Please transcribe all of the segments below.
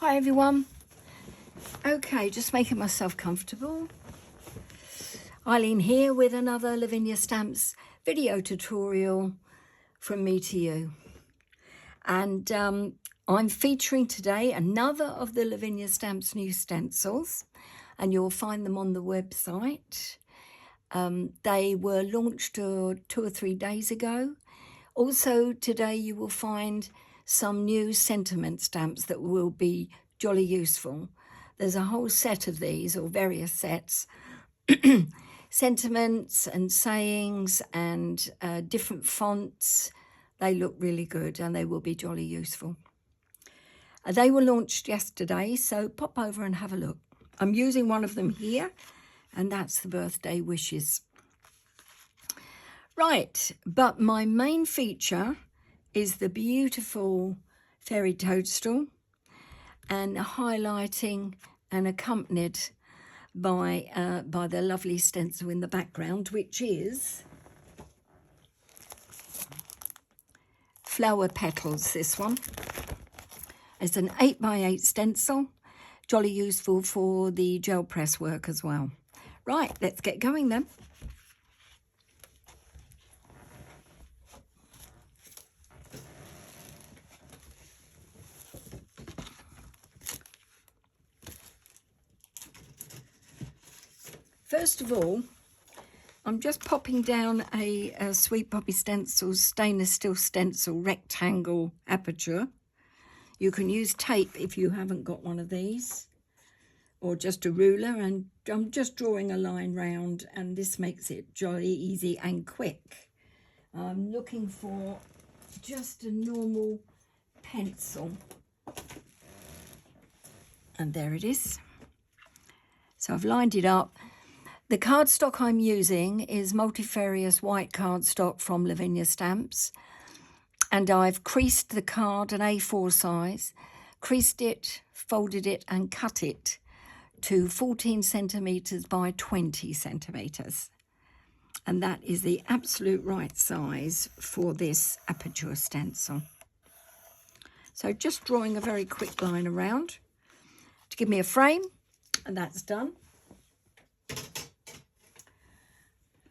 Hi everyone. Okay, just making myself comfortable. Eileen here with another Lavinia Stamps video tutorial from me to you. And I'm featuring today another of the Lavinia Stamps new stencils, and you'll find them on the website. They were launched 2 or 3 days ago. Also today you will find some new sentiment stamps that will be jolly useful. There's a whole set of these, or various sets, sentiments and sayings and different fonts. They look really good and they will be jolly useful. They were launched yesterday, so pop over and have a look. I'm using one of them here, and that's the birthday wishes. Right, but my main feature is the beautiful fairy toadstool, and highlighting and accompanied by the lovely stencil in the background, which is flower petals. This one is an 8x8 stencil, jolly useful for the gel press work as well. Right, let's get going then. First of all, I'm just popping down a Sweet Poppy Stencils stainless steel stencil rectangle aperture. You can use tape if you haven't got one of these, or just a ruler, and I'm just drawing a line round, and this makes it jolly easy and quick. I'm looking for just a normal pencil, and there it is. So I've lined it up. The cardstock I'm using is multifarious white cardstock from Lavinia Stamps, and I've creased the card an A4 size, creased it, folded it and cut it to 14 centimetres by 20 centimetres, and that is the absolute right size for this aperture stencil. So just drawing a very quick line around to give me a frame, and that's done.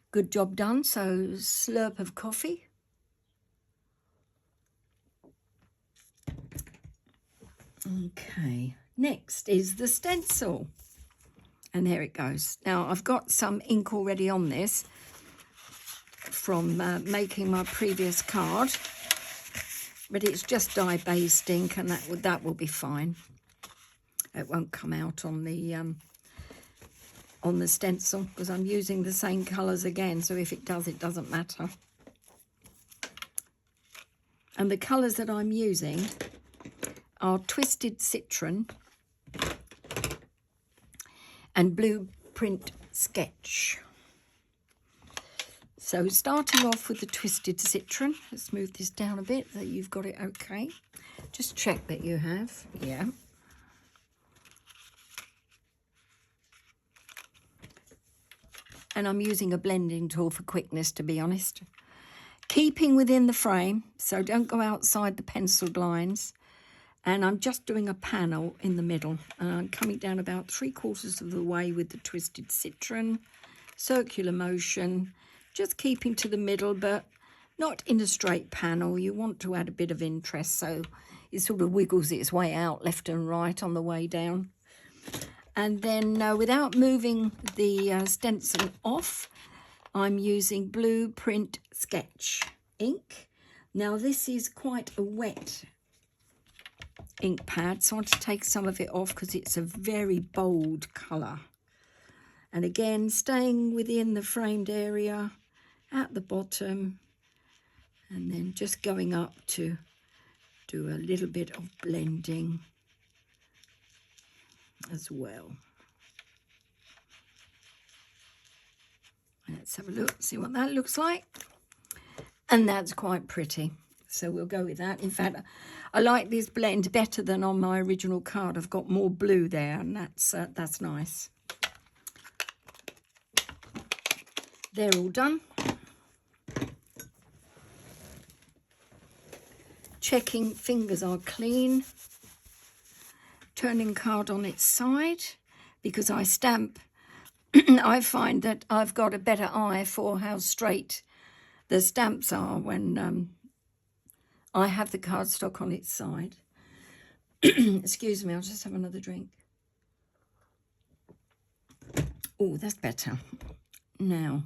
Good job done. So slurp of coffee. Okay, next is the stencil, and there it goes. Now I've got some ink already on this from making my previous card, but it's just dye-based ink, and that will be fine. It won't come out on the stencil because I'm using the same colours again, so if it does, it doesn't matter. And the colours that I'm using are Twisted Citron and Blueprint Sketch. So starting off with the Twisted Citron, let's move this down a bit so you've got it okay. Just check that you have, yeah. And I'm using a blending tool for quickness, to be honest. Keeping within the frame, so don't go outside the penciled lines. And I'm just doing a panel in the middle. And I'm coming down about 3/4 of the way with the Twisted Citron. Circular motion, just keeping to the middle, but not in a straight panel. You want to add a bit of interest, so it sort of wiggles its way out left and right on the way down. And then without moving the stencil off, I'm using Blueprint Sketch ink. Now this is quite a wet ink pad, so I want to take some of it off because it's a very bold colour. And again, staying within the framed area at the bottom, and then just going up to do a little bit of blending as well. Let's have a look, see what that looks like. And that's quite pretty, so we'll go with that. In fact, I like this blend better than on my original card. I've got more blue there, and that's nice. They're all done. Checking fingers are clean. turning card on its side, because I stamp. I find that I've got a better eye for how straight the stamps are when I have the cardstock on its side. Excuse me, I'll just have another drink. Oh, that's better. Now,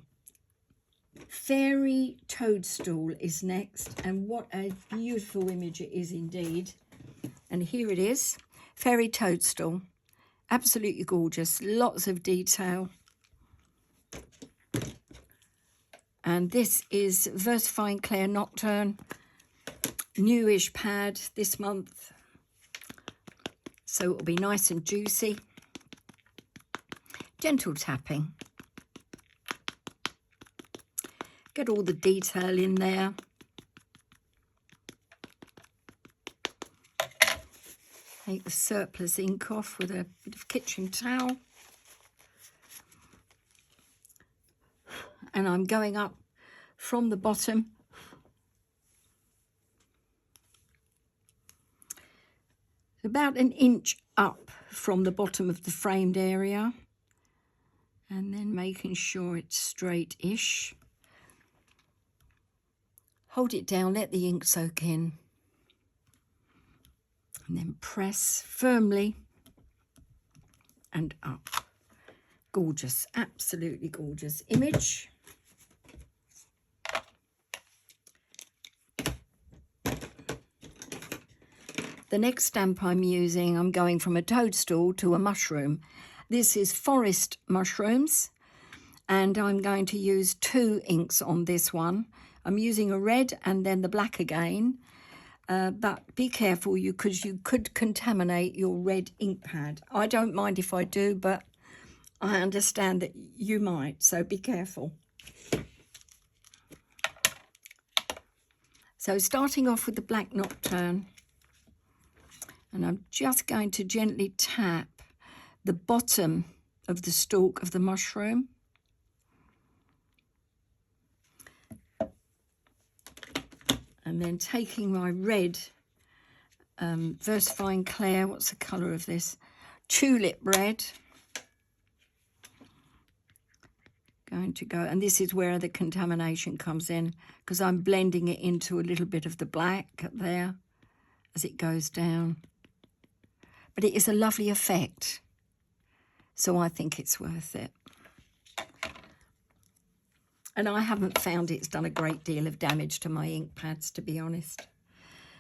Fairy Toadstool is next, and what a beautiful image it is indeed. And here it is, Fairy Toadstool. Absolutely gorgeous, lots of detail. And this is Versifying Clair Nocturne, newish pad this month. So it'll be nice and juicy. Gentle tapping. Get all the detail in there. Take the surplus ink off with a bit of kitchen towel. And I'm going up from the bottom. About an inch up from the bottom of the framed area. And then making sure it's straight-ish. Hold it down, let the ink soak in. And then press firmly and up. Gorgeous, absolutely gorgeous image. The next stamp I'm using, I'm going from a toadstool to a mushroom. This is Forest Mushrooms, and I'm going to use 2 inks on this one. I'm using a red and then the black again. But be careful, because you could contaminate your red ink pad. I don't mind if I do, but I understand that you might, so be careful. So starting off with the Black Nocturne, and I'm just going to gently tap the bottom of the stalk of the mushroom. And then taking my red Versifying Clair, what's the colour of this? Tulip red. Going to go, and this is where the contamination comes in, because I'm blending it into a little bit of the black there as it goes down. But it is a lovely effect, so I think it's worth it. And I haven't found it's done a great deal of damage to my ink pads, to be honest.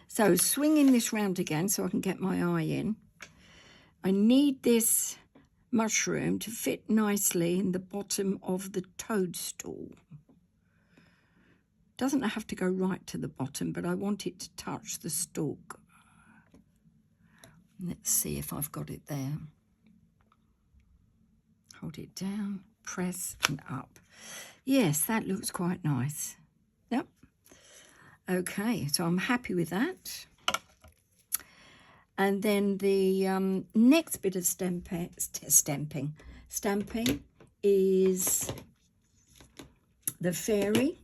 So swinging this round again so I can get my eye in. I need this mushroom to fit nicely in the bottom of the toadstool. Doesn't have to go right to the bottom, but I want it to touch the stalk. Let's see if I've got it there. Hold it down, press and up. Yes, that looks quite nice. Yep. Okay, so I'm happy with that. And then the next bit of stamping is the fairy.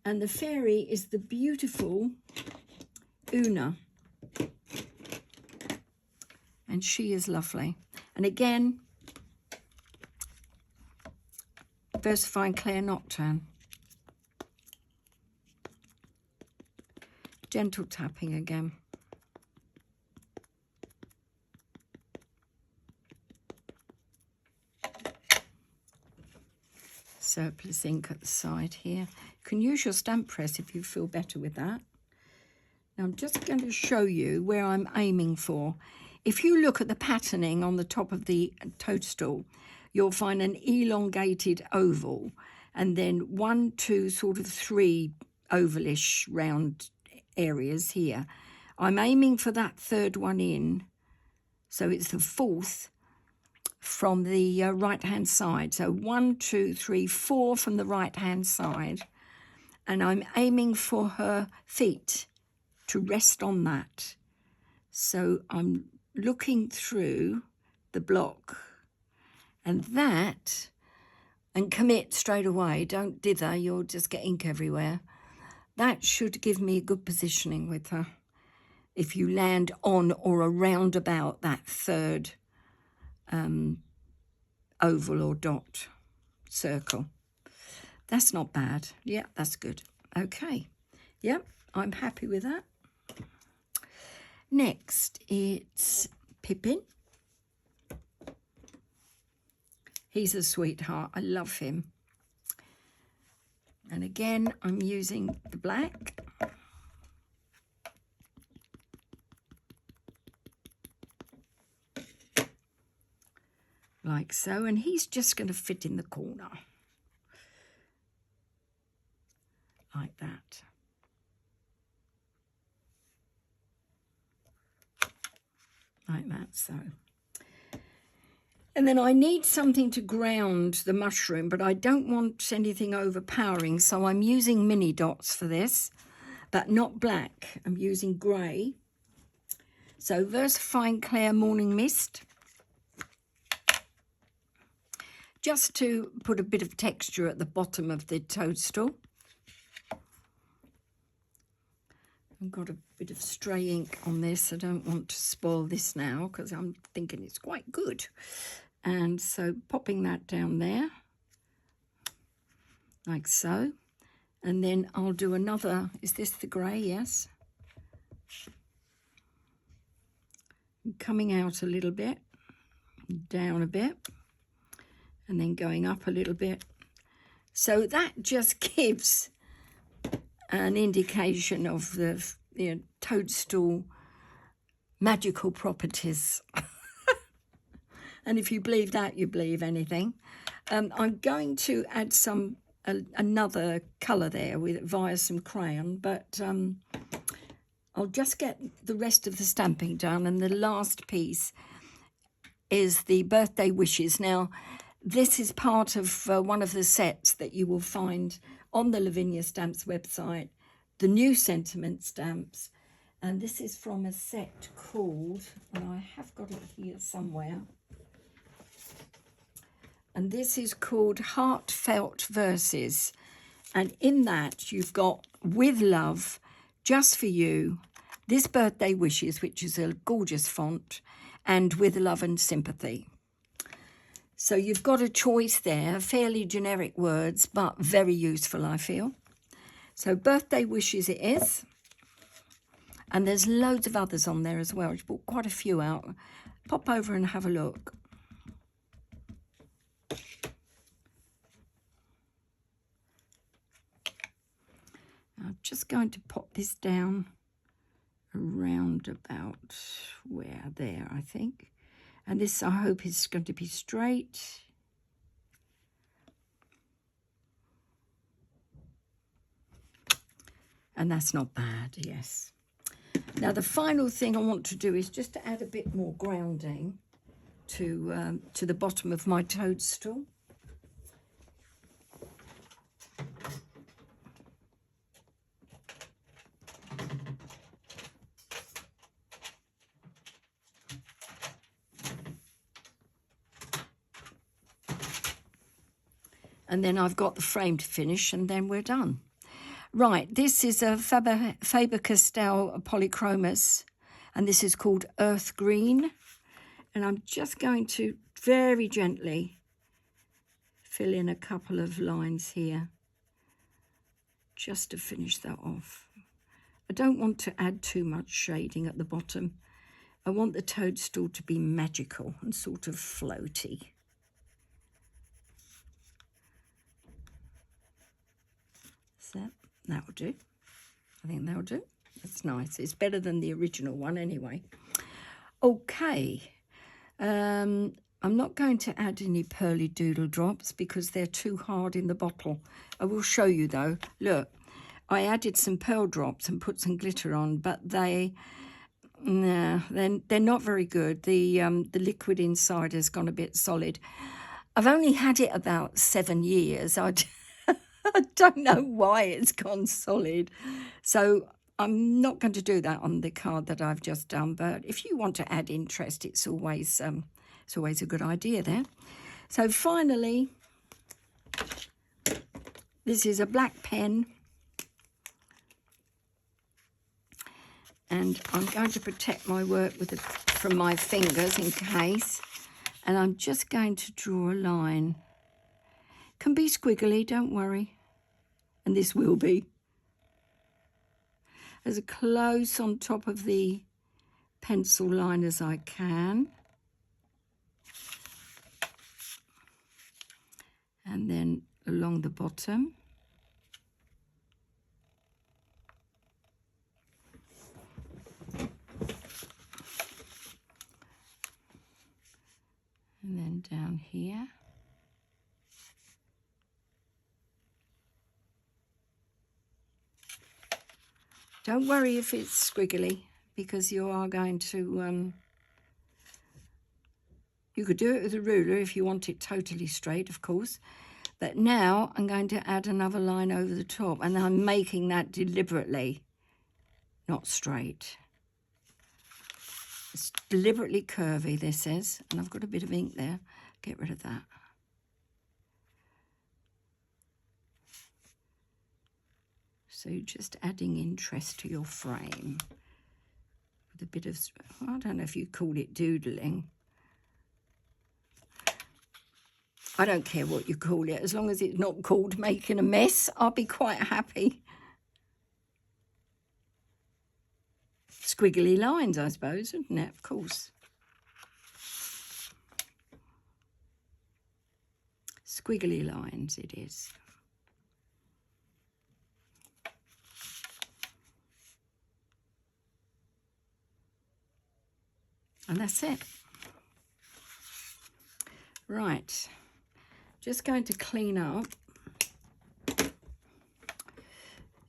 And the fairy is the beautiful Una. And she is lovely. And again, Versifying Clair Nocturne. Gentle tapping again. Surplus ink at the side here. You can use your stamp press if you feel better with that. Now I'm just going to show you where I'm aiming for. If you look at the patterning on the top of the toadstool, you'll find an elongated oval and then 1, 2, sort of 3 ovalish round areas here. I'm aiming for that third one in, so it's the 4th from the right-hand side. So 1, 2, 3, 4 from the right-hand side. And I'm aiming for her feet to rest on that. So I'm looking through the block. And that, and commit straight away, don't dither, you'll just get ink everywhere. That should give me good positioning with her. if you land on or around about that third oval or dot circle. That's not bad. Yeah, that's good. Okay. Yep, I'm happy with that. Next, it's Pippin. He's a sweetheart. I love him. And again, I'm using the black. Like so. And he's just going to fit in the corner. Like that. Like that, so. And then I need something to ground the mushroom, but I don't want anything overpowering, so I'm using mini dots for this, but not black. I'm using grey. So Versafine Clear Morning Mist. Just to put a bit of texture at the bottom of the toadstool. I've got a bit of stray ink on this. I don't want to spoil this now because I'm thinking it's quite good. And so popping that down there, like so. And then I'll do another, is this the grey? Yes. Coming out a little bit, down a bit, and then going up a little bit. So that just gives an indication of the toadstool magical properties. And if you believe that, you believe anything. I'm going to add some another colour there via some crayon, but I'll just get the rest of the stamping done. And the last piece is the birthday wishes. Now, this is part of one of the sets that you will find on the Lavinia Stamps website, the new sentiment stamps. And this is from a set called, and I have got it here somewhere, and this is called Heartfelt Verses. And in that you've got With Love, Just for You, This Birthday Wishes, which is a gorgeous font, and With Love and Sympathy. So you've got a choice there, fairly generic words, but very useful, I feel. So birthday wishes it is. And there's loads of others on there as well. I've brought quite a few out. Pop over and have a look. I'm just going to pop this down around about where there, I think. And this, I hope, is going to be straight. And that's not bad, yes. Now, the final thing I want to do is just to add a bit more grounding to the bottom of my toadstool. And then I've got the frame to finish, and then we're done. Right, this is a Faber-Castell Polychromos, and this is called Earth Green. And I'm just going to very gently fill in a couple of lines here, just to finish that off. I don't want to add too much shading at the bottom. I want the toadstool to be magical and sort of floaty. So that'll do. I think that'll do. That's nice. It's better than the original one anyway. Okay. I'm not going to add any pearly doodle drops because they're too hard in the bottle. I will show you though. Look, I added some pearl drops and put some glitter on, but they're not very good. The liquid inside has gone a bit solid. I've only had it about 7 years. I don't know why it's gone solid. So I'm not going to do that on the card that I've just done. But if you want to add interest, it's always a good idea there. So finally, this is a black pen. And I'm going to protect my work from my fingers in case. And I'm just going to draw a line. Can be squiggly, don't worry. And this will be. As close on top of the pencil line as I can. And then along the bottom. And then down here. Don't worry if it's squiggly, because you are going to, you could do it with a ruler if you want it totally straight, of course. But now I'm going to add another line over the top, and I'm making that deliberately, not straight. It's deliberately curvy, this is, and I've got a bit of ink there. Get rid of that. So just adding interest to your frame with a bit of, I don't know if you call it doodling. I don't care what you call it, as long as it's not called making a mess, I'll be quite happy. Squiggly lines, I suppose, isn't it? Of course. Squiggly lines it is. And that's it. Right. Just going to clean up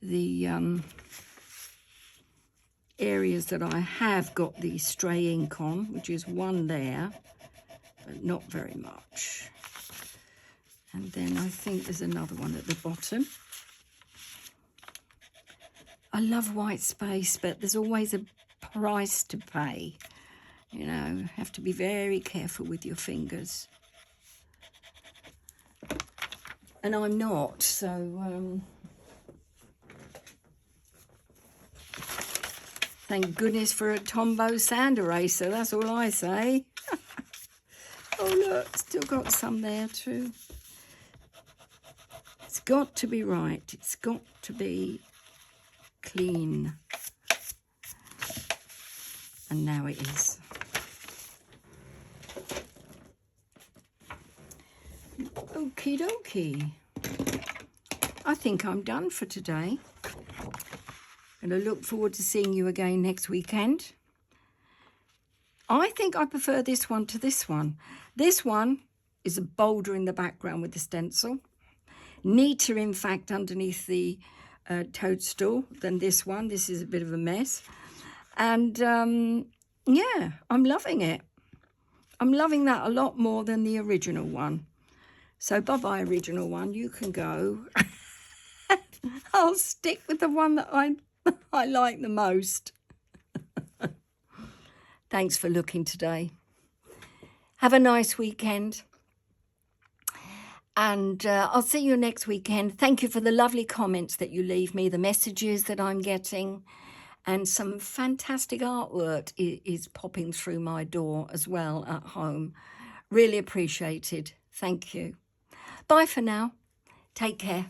the areas that I have got the stray ink on, which is one there, but not very much. And then I think there's another one at the bottom. I love white space, but there's always a price to pay. You know, have to be very careful with your fingers. And I'm not, so thank goodness for a Tombow sand eraser, that's all I say. Oh look, still got some there too. It's got to be right, it's got to be clean. And now it is. Okie dokie. I think I'm done for today. And I look forward to seeing you again next weekend. I think I prefer this one to this one. This one is bolder in the background with the stencil. Neater, in fact, underneath the toadstool than this one. This is a bit of a mess. And yeah, I'm loving it. I'm loving that a lot more than the original one. So bye-bye, original one. You can go. I'll stick with the one that I like the most. Thanks for looking today. Have a nice weekend. And I'll see you next weekend. Thank you for the lovely comments that you leave me, the messages that I'm getting. And some fantastic artwork is popping through my door as well at home. Really appreciated. Thank you. Bye for now. Take care.